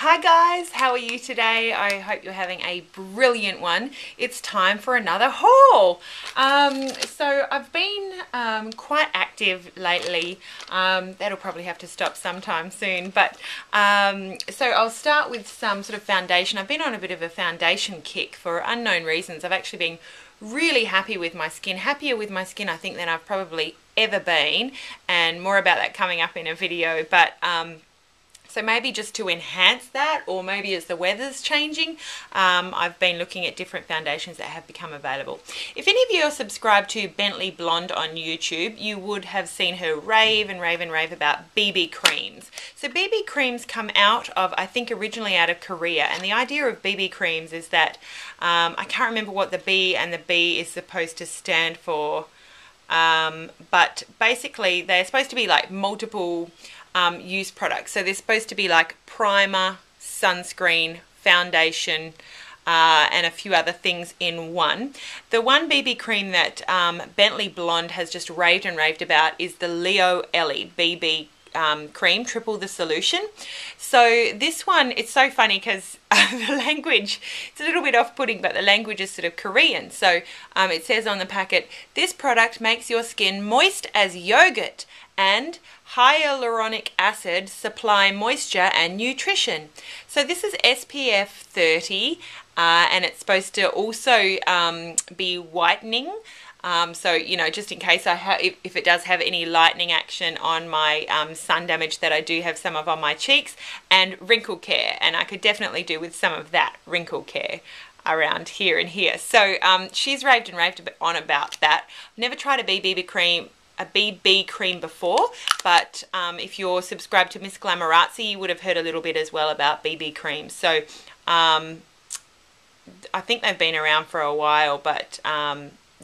Hi guys, how are you today? I hope you're having a brilliant one. It's time for another haul. So I've been quite active lately. That'll probably have to stop sometime soon. But so I'll start with some sort of foundation. I've been on a bit of a foundation kick for unknown reasons. I've actually been really happy with my skin, happier with my skin I think than I've probably ever been, and more about that coming up in a video. But so maybe just to enhance that, or maybe as the weather's changing, I've been looking at different foundations that have become available. If any of you are subscribed to BentleyBlonde on YouTube, you would have seen her rave and rave and rave about BB creams. So BB creams come out of, I think originally out of Korea, and the idea of BB creams is that, I can't remember what the B and the B is supposed to stand for, but basically they're supposed to be like multiple use products. So they're supposed to be like primer, sunscreen, foundation, and a few other things in one. The one BB cream that BentleyBlonde has just raved and raved about is the Lioele BB cream, triple the solution. So this one, it's so funny because the language, it's a little bit off-putting, but the language is sort of Korean. So it says on the packet, this product makes your skin moist as yogurt and hyaluronic acid supply moisture and nutrition. So this is SPF 30 and it's supposed to also be whitening. So, you know, just in case if it does have any lightening action on my sun damage that I do have some of on my cheeks, and wrinkle care, and I could definitely do with some of that wrinkle care around here and here. So she's raved and raved on about that. I've never tried a BB cream before, but if you're subscribed to Miss Glamorazzi, you would have heard a little bit as well about BB creams. So I think they've been around for a while, but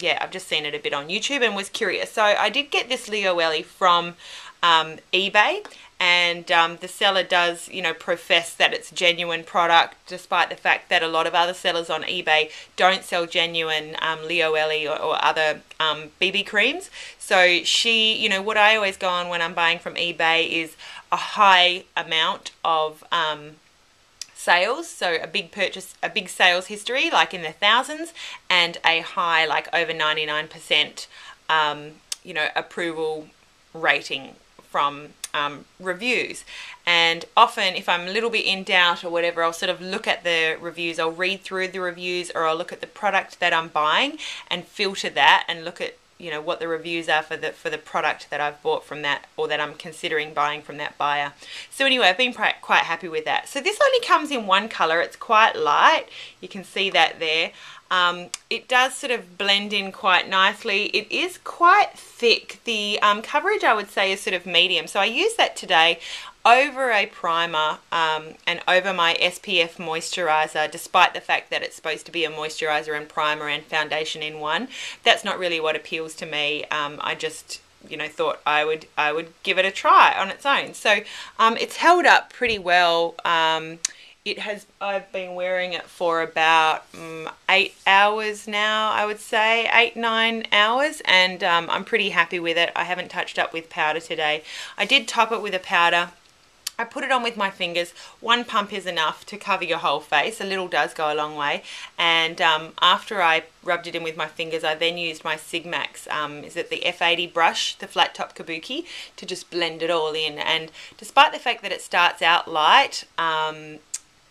yeah, I've just seen it a bit on YouTube and was curious. So I did get this Lioele from eBay, and the seller does, you know, profess that it's a genuine product, despite the fact that a lot of other sellers on eBay don't sell genuine Lioele or other BB creams. So she, you know, what I always go on when I'm buying from eBay is a high amount of sales, so a big purchase, a big sales history like in the thousands, and a high like over 99% you know, approval rating from reviews. And often if I'm a little bit in doubt or whatever, I'll sort of look at the reviews, I'll read through the reviews, or I'll look at the product that I'm buying and filter that and look at, you know, what the reviews are for the product that I've bought from that, or that I'm considering buying from that buyer. So anyway, I've been quite happy with that. So this only comes in one color. It's quite light. You can see that there. It does sort of blend in quite nicely. It is quite thick. The coverage, I would say, is sort of medium. So I use that today over a primer and over my SPF moisturizer, despite the fact that it's supposed to be a moisturizer and primer and foundation in one. That's not really what appeals to me. I just, you know, thought I would give it a try on its own. So it's held up pretty well. I've been wearing it for about 8 hours now, I would say, 8-9 hours, and I'm pretty happy with it. I haven't touched up with powder today. I did top it with a powder. I put it on with my fingers. One pump is enough to cover your whole face. A little does go a long way. And after I rubbed it in with my fingers, I then used my Sigmax, is it the F80 brush, the flat top kabuki, to just blend it all in. And despite the fact that it starts out light,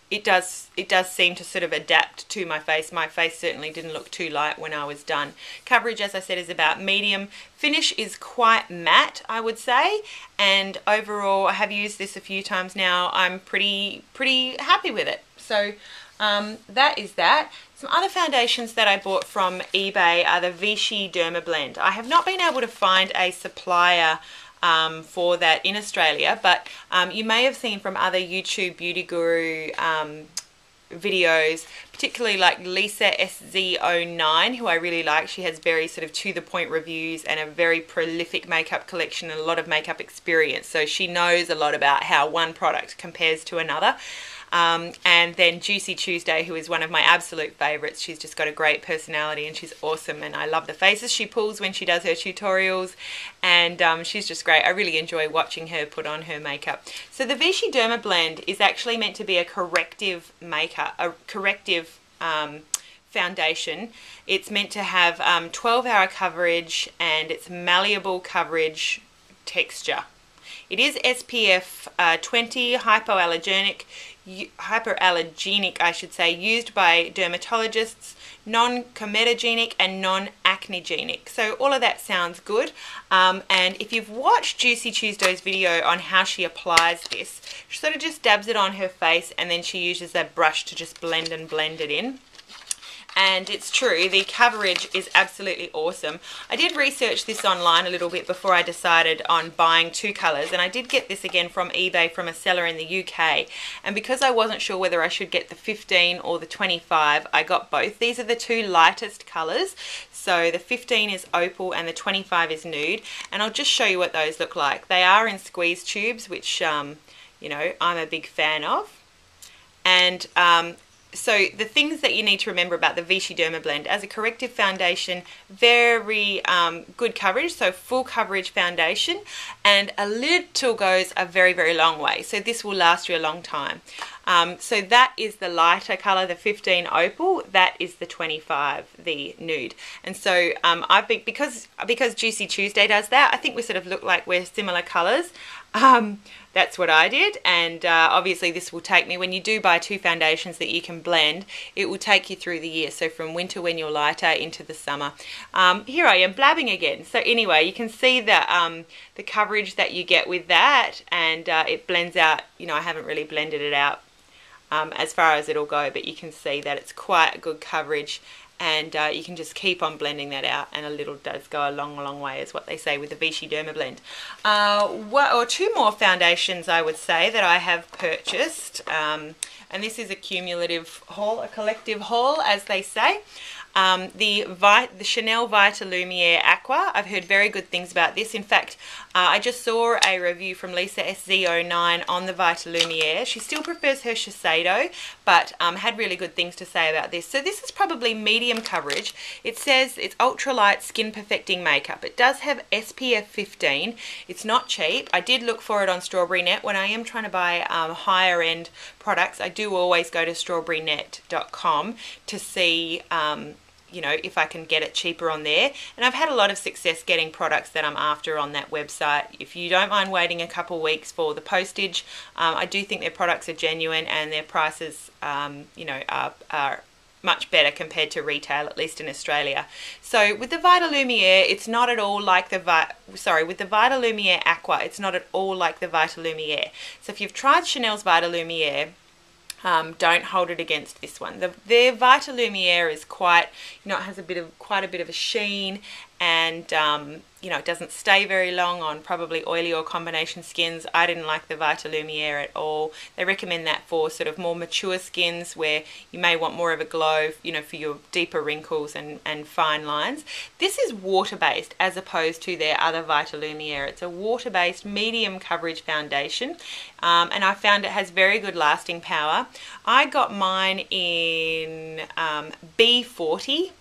it does seem to sort of adapt to my face. My face certainly didn't look too light when I was done. Coverage, as I said, is about medium. Finish is quite matte, I would say, and overall, I have used this a few times now. I'm pretty happy with it. So that is that. Some other foundations that I bought from eBay are the Vichy Dermablend. I have not been able to find a supplier for that in Australia, but you may have seen from other YouTube beauty guru videos, particularly like Lisa SZ09, who I really like. She has very sort of to the point reviews and a very prolific makeup collection and a lot of makeup experience, so she knows a lot about how one product compares to another. And then Juicy Tuesday, who is one of my absolute favorites. She's just got a great personality and she's awesome, and I love the faces she pulls when she does her tutorials, and she's just great. I really enjoy watching her put on her makeup. So the Vichy Dermablend is actually meant to be a corrective makeup, a corrective foundation. It's meant to have 12-hour coverage, and it's malleable coverage texture. It is SPF 20, hypoallergenic, I should say, used by dermatologists, non-comedogenic and non-acnegenic. So all of that sounds good. And if you've watched Juicy Tuesday's video on how she applies this, she sort of just dabs it on her face and then she uses that brush to just blend it in. And it's true, the coverage is absolutely awesome. I did research this online a little bit before I decided on buying two colours, and I did get this again from eBay from a seller in the UK. And because I wasn't sure whether I should get the 15 or the 25, I got both. These are the two lightest colours. So the 15 is Opal and the 25 is Nude. And I'll just show you what those look like. They are in squeeze tubes, which, you know, I'm a big fan of. And so the things that you need to remember about the Vichy Dermablend: as a corrective foundation, very good coverage, so full coverage foundation, and a little goes a very, very long way. So this will last you a long time. So that is the lighter colour, the 15 Opal. That is the 25, the Nude. And so I've been, because Juicy Tuesday does that, I think we sort of look like we're similar colours. That's what I did, and obviously this will take me, when you do buy two foundations that you can blend, it will take you through the year, so from winter when you're lighter into the summer. Here I am blabbing again. So anyway, you can see that the coverage that you get with that, and it blends out. You know, I haven't really blended it out as far as it'll go, but you can see that it's quite a good coverage. And you can just keep on blending that out, and a little does go a long way, is what they say with the Vichy Dermablend. Or two more foundations I would say that I have purchased, and this is a cumulative haul, a collective haul, as they say. The Chanel Vitalumiere Aqua. I've heard very good things about this. In fact, I just saw a review from Lisa SZ09 on the Vitalumiere. She still prefers her Shiseido, but had really good things to say about this. So this is probably medium coverage. It says it's ultralight skin perfecting makeup. It does have SPF 15. It's not cheap. I did look for it on Strawberry Net. When I am trying to buy higher end products, I do always go to strawberrynet.com to see you know, if I can get it cheaper on there. And I've had a lot of success getting products that I'm after on that website. If you don't mind waiting a couple weeks for the postage, I do think their products are genuine, and their prices, you know, are much better compared to retail, at least in Australia. So with the Vitalumiere, it's not at all like the with the Vitalumiere Aqua, it's not at all like the Vitalumiere. So if you've tried Chanel's Vitalumiere, don't hold it against this one. Their Vitalumiere is quite, you know, it has quite a bit of a sheen, and you know, it doesn't stay very long on probably oily or combination skins. I didn't like the Vitalumiere at all. They recommend that for sort of more mature skins where you may want more of a glow, you know, for your deeper wrinkles and fine lines. This is water-based as opposed to their other Vitalumiere. It's a water-based medium coverage foundation, and I found it has very good lasting power. I got mine in B40,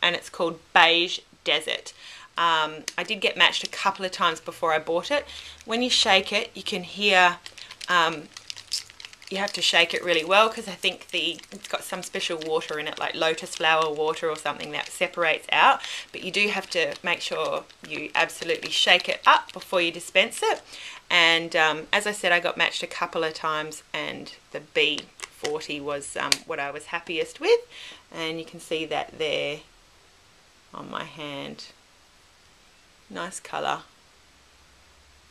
and it's called Beige Desert. I did get matched a couple of times before I bought it. When you shake it, you can hear, you have to shake it really well, because I think it's got some special water in it, like lotus flower water or something, that separates out. But you do have to make sure you absolutely shake it up before you dispense it. And as I said, I got matched a couple of times, and the B40 was what I was happiest with. And you can see that there on my hand. Nice colour.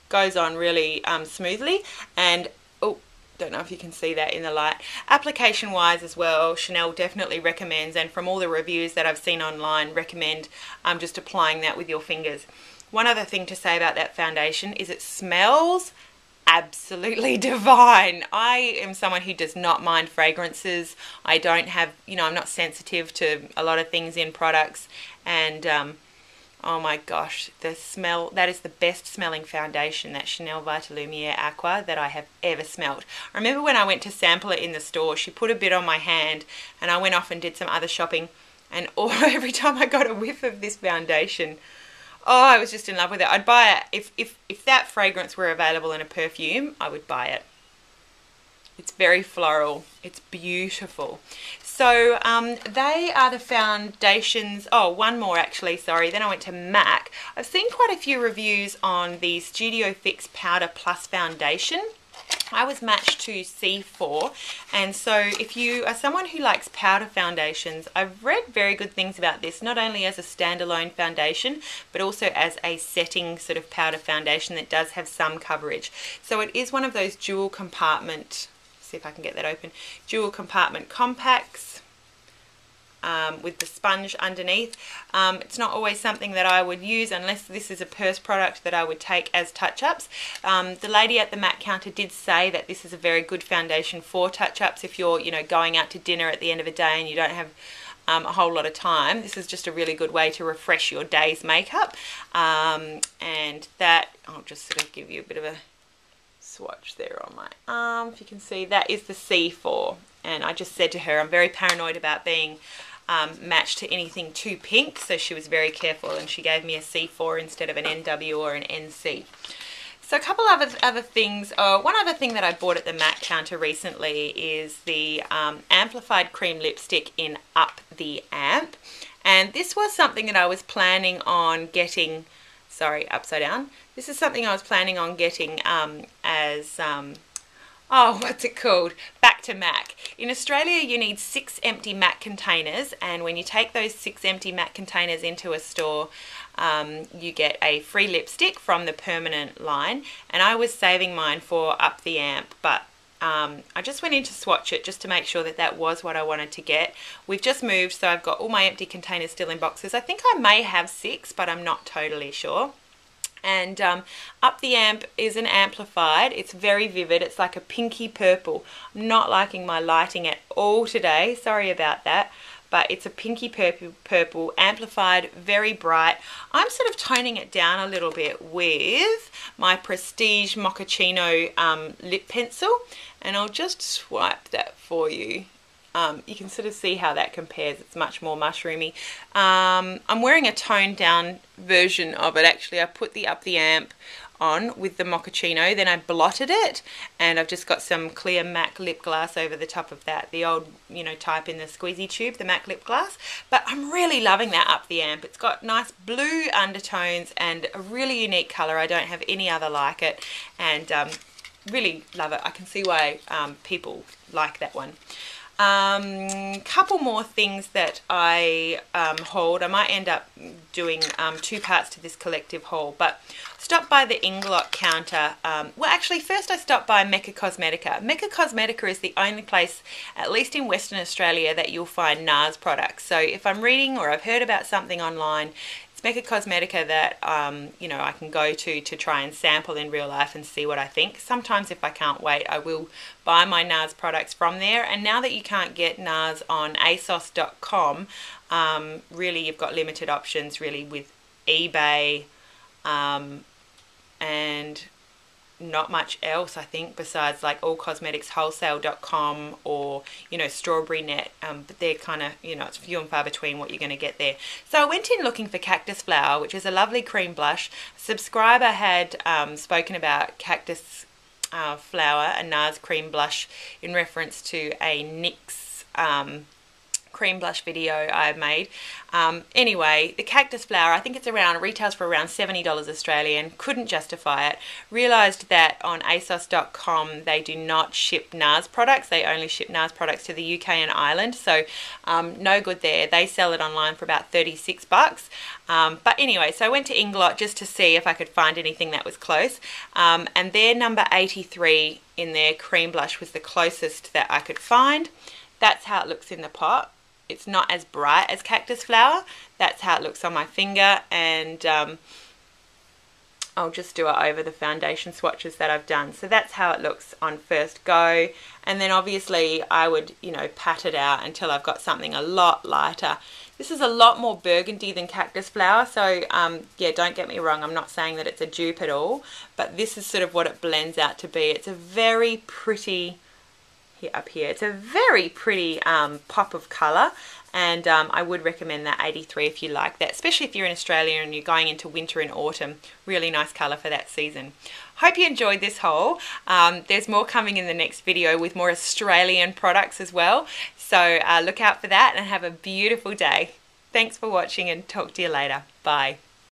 Goes on really smoothly, and oh, don't know if you can see that in the light. Application wise as well, Chanel definitely recommends, and from all the reviews that I've seen online, recommend just applying that with your fingers. One other thing to say about that foundation is it smells absolutely divine. I am someone who does not mind fragrances. I don't have, you know, I'm not sensitive to a lot of things in products, and oh my gosh, the smell, that is the best smelling foundation, that Chanel Vitalumiere Aqua, that I have ever smelt. I remember when I went to sample it in the store, she put a bit on my hand and I went off and did some other shopping, and every time I got a whiff of this foundation, oh, I was just in love with it. I'd buy it. If that fragrance were available in a perfume, I would buy it. It's very floral. It's beautiful. So they are the foundations. Oh, one more actually, sorry. Then I went to MAC. I've seen quite a few reviews on the Studio Fix Powder Plus Foundation. I was matched to C4, and so if you are someone who likes powder foundations, I've read very good things about this, not only as a standalone foundation, but also as a setting sort of powder foundation that does have some coverage. So it is one of those dual compartment, see if I can get that open, dual compartment compacts. With the sponge underneath. It's not always something that I would use unless this is a purse product that I would take as touch-ups. The lady at the MAC counter did say that this is a very good foundation for touch-ups if you're, you know, going out to dinner at the end of a day and you don't have a whole lot of time. This is just a really good way to refresh your day's makeup. And that, I'll just sort of give you a bit of a swatch there on my arm. If you can see, that is the C4. And I just said to her, I'm very paranoid about being matched to anything too pink, so she was very careful and she gave me a C4 instead of an NW or an NC. So a couple of other things. One other thing that I bought at the MAC counter recently is the Amplified Cream Lipstick in Up the Amp. And this was something that I was planning on getting, sorry, upside down. This is something I was planning on getting as... oh, what's it called? Back to MAC. In Australia, you need 6 empty MAC containers, and when you take those 6 empty MAC containers into a store, you get a free lipstick from the permanent line, and I was saving mine for Up the Amp, but I just went in to swatch it just to make sure that that was what I wanted to get. We've just moved, so I've got all my empty containers still in boxes. I think I may have 6, but I'm not totally sure. And Up the Amp is an amplified. It's very vivid. It's like a pinky purple. I'm not liking my lighting at all today. Sorry about that. But it's a pinky purple, amplified, very bright. I'm sort of toning it down a little bit with my Prestige Mochaccino lip pencil. And I'll just swipe that for you. You can sort of see how that compares. It's much more mushroomy. I'm wearing a toned down version of it actually. I put the Up the Amp on with the Mochaccino, then I blotted it, and I've just got some clear MAC lip gloss over the top of that, the old, you know, type in the squeezy tube, the MAC lip gloss. But I'm really loving that Up the Amp. It's got nice blue undertones and a really unique colour. I don't have any other like it, and really love it. I can see why people like that one. Couple more things that I hauled. I might end up doing 2 parts to this collective haul, but stopped by the Inglot counter. Well, actually, first I stopped by Mecca Cosmetica. Mecca Cosmetica is the only place, at least in Western Australia, that you'll find NARS products. So if I'm reading or I've heard about something online, Mecca Cosmetica that you know, I can go to try and sample in real life and see what I think. Sometimes if I can't wait, I will buy my NARS products from there. And now that you can't get NARS on ASOS.com, really you've got limited options really with eBay and not much else, I think, besides like allcosmeticswholesale.com or, you know, Strawberry Net, but they're kind of, you know, it's few and far between what you're going to get there. So I went in looking for Cactus Flower, which is a lovely cream blush. A subscriber had spoken about Cactus Flower, a NARS cream blush, in reference to a NYX cream blush video I made. Anyway, the Cactus Flower, I think it's around, retails for around $70 Australian. Couldn't justify it. Realised that on ASOS.com they do not ship NARS products. They only ship NARS products to the UK and Ireland, so no good there. They sell it online for about 36 bucks. But anyway, so I went to Inglot just to see if I could find anything that was close. And their number 83 in their cream blush was the closest that I could find. That's how it looks in the pot. It's not as bright as Cactus Flower. That's how it looks on my finger, and I'll just do it over the foundation swatches that I've done. So that's how it looks on first go. And then obviously I would, you know, pat it out until I've got something a lot lighter. This is a lot more burgundy than cactus flower. So yeah, don't get me wrong. I'm not saying that it's a dupe at all, but this is sort of what it blends out to be. It's a very pretty, here up here, it's a very pretty pop of colour. And I would recommend that 83 if you like that, especially if you're in Australia and you're going into winter and autumn. Really nice colour for that season. Hope you enjoyed this haul. There's more coming in the next video with more Australian products as well. So look out for that and have a beautiful day. Thanks for watching and talk to you later. Bye.